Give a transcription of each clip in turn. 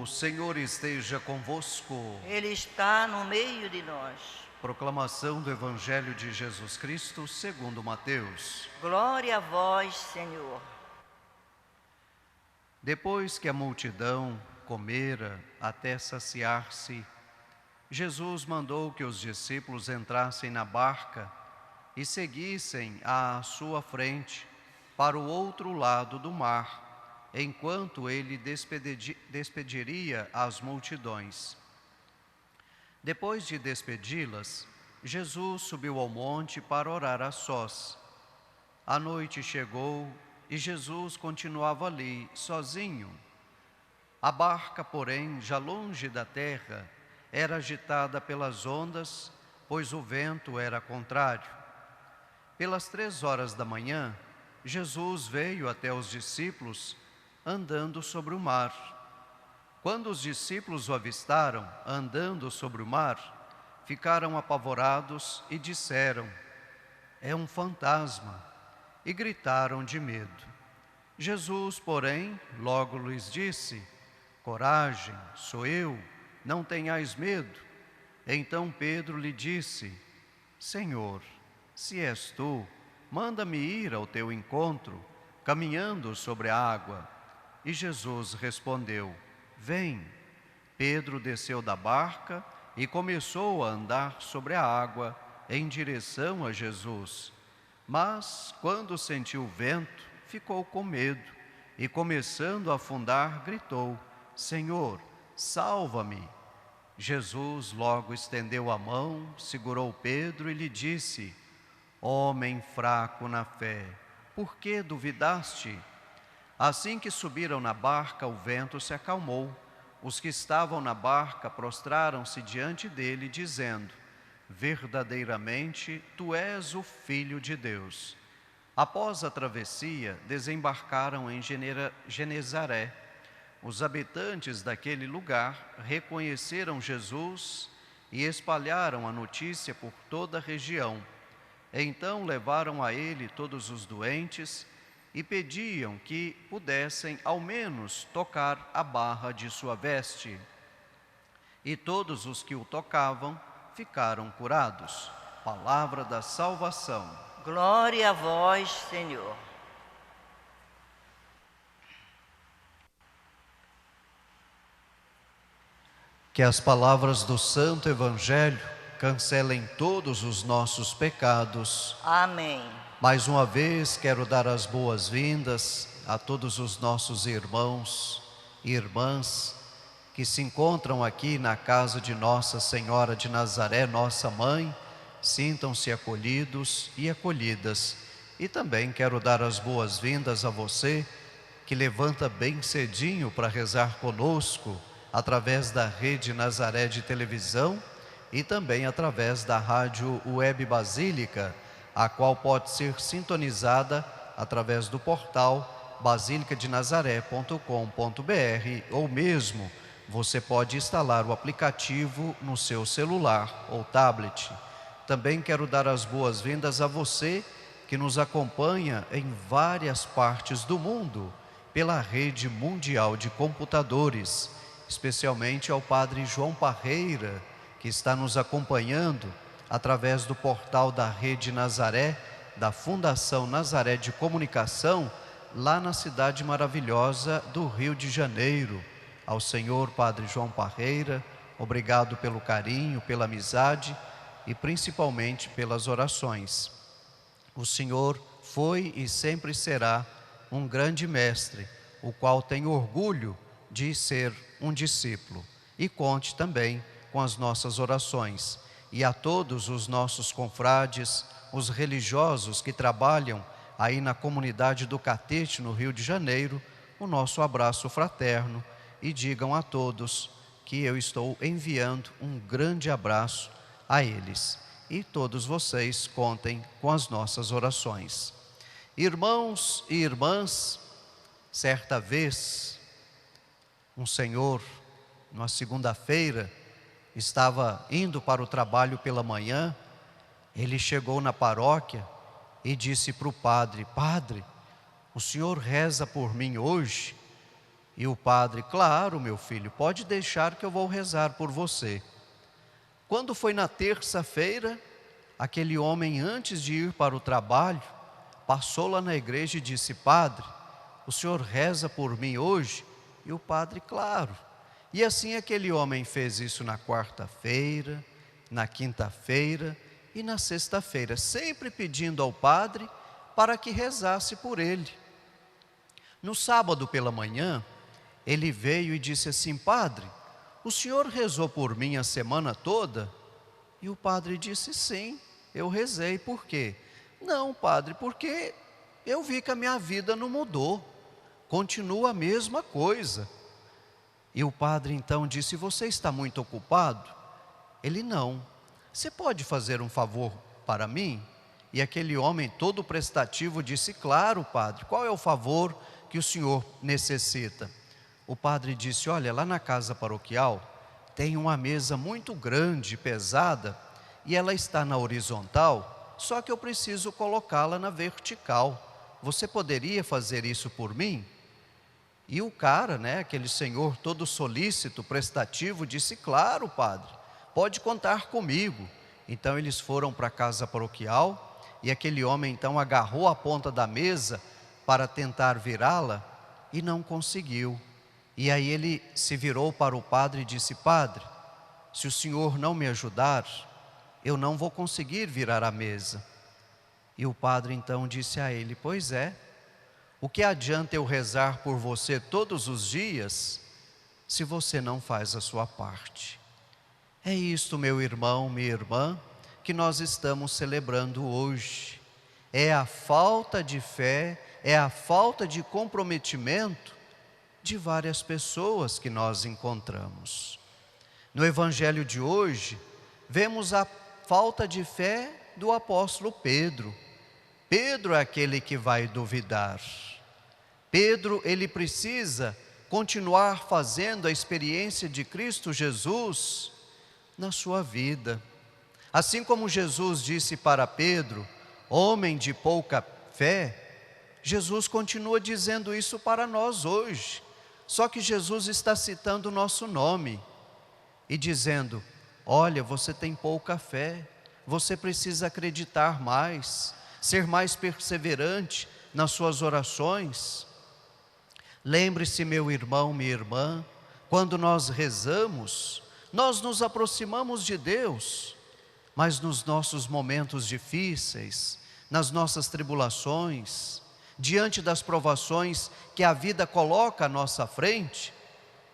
O Senhor esteja convosco. Ele está no meio de nós. Proclamação do Evangelho de Jesus Cristo segundo Mateus. Glória a vós, Senhor. Depois que a multidão comera até saciar-se, Jesus mandou que os discípulos entrassem na barca e seguissem à sua frente para o outro lado do mar, enquanto ele despediria as multidões. Depois de despedi-las, Jesus subiu ao monte para orar a sós. A noite chegou e Jesus continuava ali, sozinho. A barca, porém, já longe da terra, era agitada pelas ondas, pois o vento era contrário. Pelas 3 horas da manhã, Jesus veio até os discípulos, andando sobre o mar. Quando os discípulos o avistaram, andando sobre o mar, ficaram apavorados e disseram: "É um fantasma", e gritaram de medo. Jesus, porém, logo lhes disse: "Coragem, sou eu, não tenhais medo." Então Pedro lhe disse: "Senhor, se és tu, manda-me ir ao teu encontro, caminhando sobre a água." E Jesus respondeu: "Vem." Pedro desceu da barca e começou a andar sobre a água em direção a Jesus. Mas, quando sentiu o vento, ficou com medo e, começando a afundar, gritou: "Senhor, salva-me." Jesus logo estendeu a mão, segurou Pedro e lhe disse: "Homem fraco na fé, por que duvidaste?" Assim que subiram na barca, o vento se acalmou. Os que estavam na barca prostraram-se diante dele, dizendo: "Verdadeiramente, tu és o Filho de Deus." Após a travessia, desembarcaram em Genezaré. Os habitantes daquele lugar reconheceram Jesus e espalharam a notícia por toda a região. Então levaram a ele todos os doentes e pediam que pudessem ao menos tocar a barra de sua veste. E todos os que o tocavam ficaram curados. Palavra da salvação. Glória a vós, Senhor. Que as palavras do Santo Evangelho cancelem todos os nossos pecados. Amém. Mais uma vez quero dar as boas-vindas a todos os nossos irmãos e irmãs que se encontram aqui na casa de Nossa Senhora de Nazaré, nossa mãe. Sintam-se acolhidos e acolhidas. E também quero dar as boas-vindas a você que levanta bem cedinho para rezar conosco através da Rede Nazaré de televisão e também através da Rádio Web Basílica, a qual pode ser sintonizada através do portal basilicadenazaré.com.br, ou mesmo você pode instalar o aplicativo no seu celular ou tablet. Também quero dar as boas-vindas a você que nos acompanha em várias partes do mundo pela rede mundial de computadores, especialmente ao Padre João Parreira, que está nos acompanhando através do portal da Rede Nazaré, da Fundação Nazaré de Comunicação, lá na cidade maravilhosa do Rio de Janeiro. Ao Senhor Padre João Parreira, obrigado pelo carinho, pela amizade e principalmente pelas orações. O Senhor foi e sempre será um grande mestre, o qual tem orgulho de ser um discípulo. E conte também com as nossas orações. E a todos os nossos confrades, os religiosos que trabalham aí na comunidade do Catete, no Rio de Janeiro, o nosso abraço fraterno, e digam a todos que eu estou enviando um grande abraço a eles. E todos vocês contem com as nossas orações. Irmãos e irmãs, certa vez, um senhor, numa segunda-feira, estava indo para o trabalho pela manhã. Ele chegou na paróquia e disse para o padre: "Padre, o senhor reza por mim hoje?" E o padre: claro, meu filho, pode deixar que eu vou rezar por você. Quando foi na terça-feira, aquele homem, antes de ir para o trabalho, passou lá na igreja e disse: padre, o senhor reza por mim hoje? E o padre: claro. E assim aquele homem fez isso na quarta-feira, na quinta-feira e na sexta-feira, sempre pedindo ao padre para que rezasse por ele. No sábado pela manhã, ele veio e disse assim: padre, o senhor rezou por mim a semana toda? E o padre disse: sim, eu rezei. Por quê? Não, padre, porque eu vi que a minha vida não mudou, continua a mesma coisa. E o padre então disse: você está muito ocupado? Ele: não. Você pode fazer um favor para mim? E aquele homem todo prestativo disse: claro, padre, qual é o favor que o senhor necessita? O padre disse: olha, lá na casa paroquial tem uma mesa muito grande, pesada, e ela está na horizontal, só que eu preciso colocá-la na vertical. Você poderia fazer isso por mim? E o cara, aquele senhor todo solícito, prestativo, disse: claro, padre, pode contar comigo. Então eles foram para a casa paroquial, e aquele homem então agarrou a ponta da mesa para tentar virá-la, e não conseguiu. E aí ele se virou para o padre e disse: padre, se o senhor não me ajudar, eu não vou conseguir virar a mesa. E o padre então disse a ele: pois é, o que adianta eu rezar por você todos os dias, se você não faz a sua parte? É isto, meu irmão, minha irmã, que nós estamos celebrando hoje. É a falta de fé, é a falta de comprometimento de várias pessoas que nós encontramos. No evangelho de hoje, vemos a falta de fé do apóstolo Pedro. Pedro é aquele que vai duvidar. Pedro, ele precisa continuar fazendo a experiência de Cristo Jesus na sua vida. Assim como Jesus disse para Pedro: homem de pouca fé, Jesus continua dizendo isso para nós hoje. Só que Jesus está citando o nosso nome e dizendo: olha, você tem pouca fé, você precisa acreditar mais, ser mais perseverante nas suas orações. Lembre-se, meu irmão, minha irmã, quando nós rezamos, nós nos aproximamos de Deus, mas nos nossos momentos difíceis, nas nossas tribulações, diante das provações que a vida coloca à nossa frente,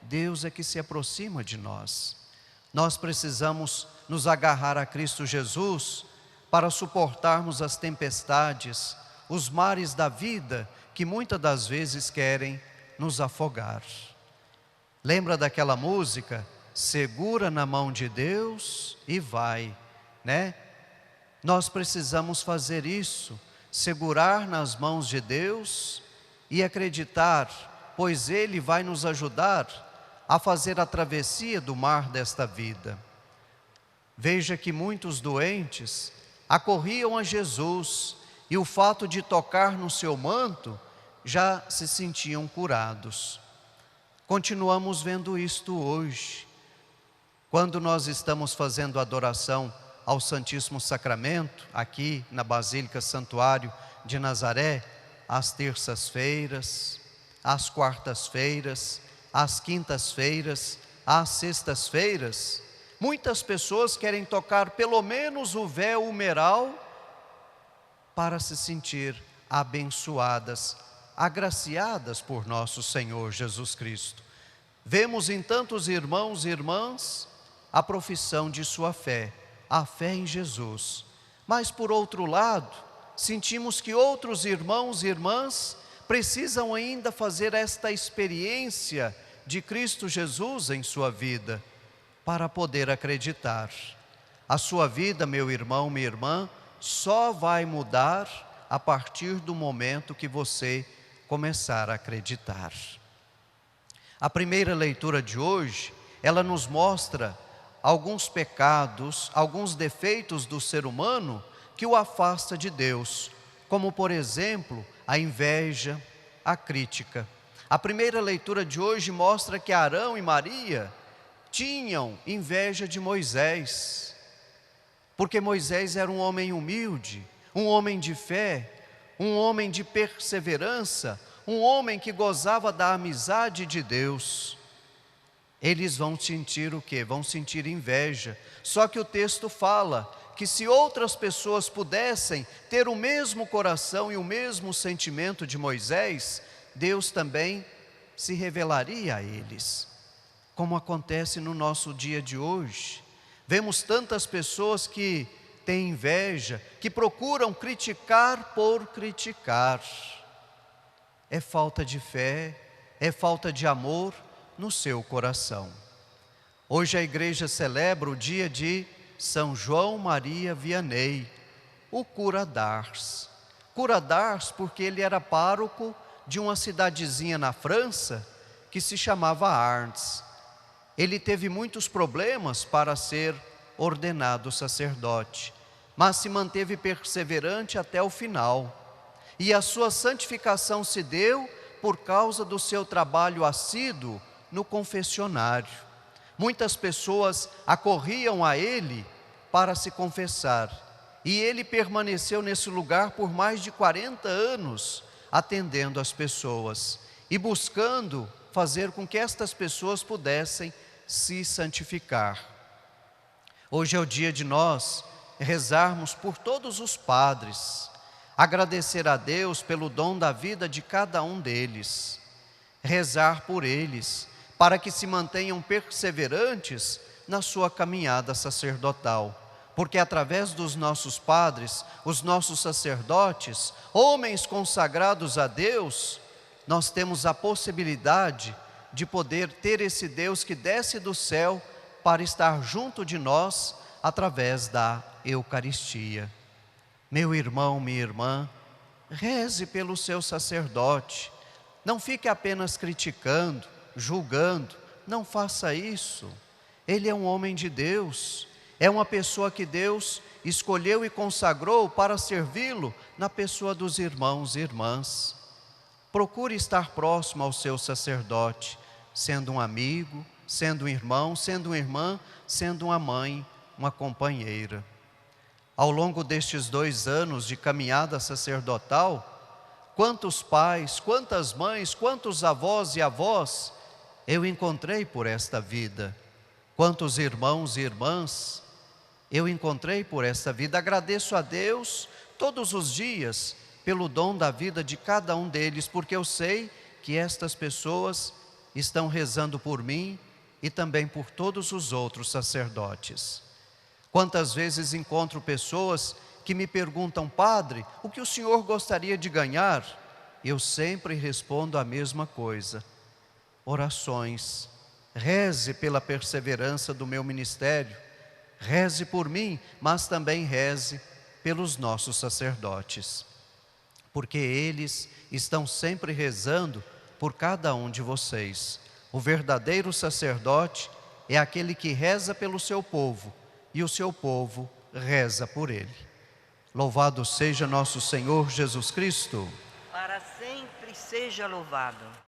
Deus é que se aproxima de nós. Nós precisamos nos agarrar a Cristo Jesus para suportarmos as tempestades, os mares da vida que muitas das vezes querem nos afogar. Lembra daquela música? Segura na mão de Deus e vai, Nós precisamos fazer isso, segurar nas mãos de Deus e acreditar, pois Ele vai nos ajudar a fazer a travessia do mar desta vida. Veja que muitos doentes acorriam a Jesus e o fato de tocar no seu manto já se sentiam curados. Continuamos vendo isto hoje. Quando nós estamos fazendo adoração ao Santíssimo Sacramento, aqui na Basílica Santuário de Nazaré, às terças-feiras, às quartas-feiras, às quintas-feiras, às sextas-feiras, muitas pessoas querem tocar pelo menos o véu umeral para se sentir abençoadas, agraciadas por nosso Senhor Jesus Cristo. Vemos em tantos irmãos e irmãs a profissão de sua fé, a fé em Jesus. Mas por outro lado, sentimos que outros irmãos e irmãs precisam ainda fazer esta experiência de Cristo Jesus em sua vida, para poder acreditar. A sua vida, meu irmão, minha irmã, só vai mudar a partir do momento que você começar a acreditar. A primeira leitura de hoje, ela nos mostra alguns pecados, alguns defeitos do ser humano que o afasta de Deus, como por exemplo, a inveja, a crítica. A primeira leitura de hoje mostra que Arão e Maria tinham inveja de Moisés, porque Moisés era um homem humilde, um homem de fé, um homem de perseverança, um homem que gozava da amizade de Deus. Eles vão sentir o quê? Vão sentir inveja. Só que o texto fala que se outras pessoas pudessem ter o mesmo coração e o mesmo sentimento de Moisés, Deus também se revelaria a eles. Como acontece no nosso dia de hoje. Vemos tantas pessoas que têm inveja, que procuram criticar por criticar. É falta de fé, é falta de amor no seu coração. Hoje a igreja celebra o dia de São João Maria Vianney, o cura d'Ars. Cura d'Ars porque ele era pároco de uma cidadezinha na França que se chamava Arles. Ele teve muitos problemas para ser ordenado sacerdote, mas se manteve perseverante até o final. E a sua santificação se deu por causa do seu trabalho assíduo no confessionário. Muitas pessoas acorriam a ele para se confessar, e ele permaneceu nesse lugar por mais de 40 anos, atendendo as pessoas e buscando fazer com que estas pessoas pudessem se santificar. Hoje é o dia de nós rezarmos por todos os padres, agradecer a Deus pelo dom da vida de cada um deles, rezar por eles, para que se mantenham perseverantes na sua caminhada sacerdotal, porque através dos nossos padres, os nossos sacerdotes, homens consagrados a Deus, nós temos a possibilidade de poder ter esse Deus que desce do céu para estar junto de nós através da Eucaristia. Meu irmão, minha irmã, reze pelo seu sacerdote, não fique apenas criticando, julgando, não faça isso. Ele é um homem de Deus, é uma pessoa que Deus escolheu e consagrou para servi-lo na pessoa dos irmãos e irmãs. Procure estar próximo ao seu sacerdote, sendo um amigo, sendo um irmão, sendo uma irmã, sendo uma mãe, uma companheira. Ao longo destes 2 anos de caminhada sacerdotal, quantos pais, quantas mães, quantos avós e avós eu encontrei por esta vida, quantos irmãos e irmãs eu encontrei por esta vida. Agradeço a Deus todos os dias pelo dom da vida de cada um deles, porque eu sei que estas pessoas estão rezando por mim e também por todos os outros sacerdotes. Quantas vezes encontro pessoas que me perguntam: padre, o que o senhor gostaria de ganhar? Eu sempre respondo a mesma coisa: orações. Reze pela perseverança do meu ministério, reze por mim, mas também reze pelos nossos sacerdotes, porque eles estão sempre rezando por cada um de vocês. O verdadeiro sacerdote é aquele que reza pelo seu povo, e o seu povo reza por ele. Louvado seja nosso Senhor Jesus Cristo. Para sempre seja louvado.